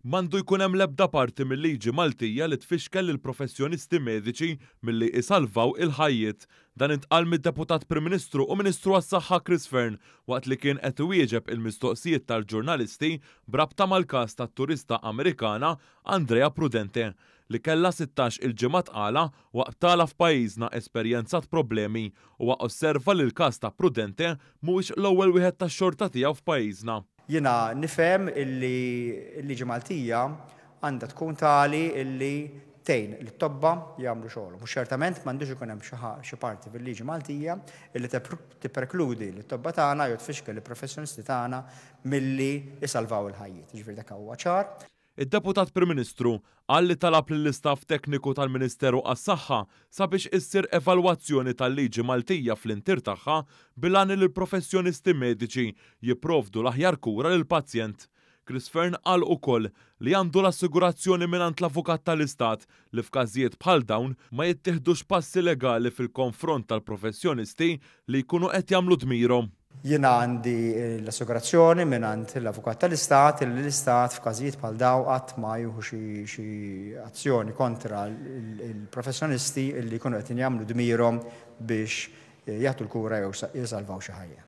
M'għandu jkun hemm l-ebda parti mill-liġi Maltija li tfixkel lill-professjonisti mediċi milli isalvaw il-ħajjiet. Dan intqal mid-Deputat Prim Ministru u Ministru għas-Saħħa Chris Fearn waqt li kien qed iwieġeb il-mistoqsijiet tal-ġurnalisti brabta mal-każ tat-turista Amerikana Andrea Prudente li kellha 16 il-ġimgħa tqala waqt tala f'pajjiżna esperjenzat problemi u osserva li l-każ ta' Prudente mhuwiex l-ewwel wieħed tax-xorta tiegħu f'pajjiżna. Jiena nifhem illi l-liġi Maltija għandha tkun tali illi tgħin lit-tobba jagħmlu xogħolhom. U ċertament m'għandux ikun hemm xi parti fil-liġi Maltija illi tipprekludi lit-tobba tagħna jew tfixkel il-professjonisti tagħna milli isalvaw il-ħajjiet. Jiġifieri dak huwa ċar. Id-Deputat Prim Ministru qal li talab lill-istaff tekniku tal-Ministeru għas-Saħħa sabiex issir evalwazzjoni tal-liġi Maltija fl-intir tagħha bil-għan li l-professjonisti mediċi jipprovdu l-aħjar kura lill-pazjent. Chris Fearn qal ukoll li għandu l-assigurazzjoni mingħand l-Avukat tal-Istat li f'każijiet bħal dawn ma jittieħdux passi legali fil-konfront tal-professjonisti li jkunu qed jagħmlu dmirhom. Jiena għandi l-assigurazzjoni mingħand l-Avukat tal-Istat li l-Istat f'każijiet bħal dawn qatt ma jieħu xi azzjoni kontra l-professjonisti li jkunu qed jagħmlu dmirhom biex jagħtu l-kura jew jisalvaw xi ħajja.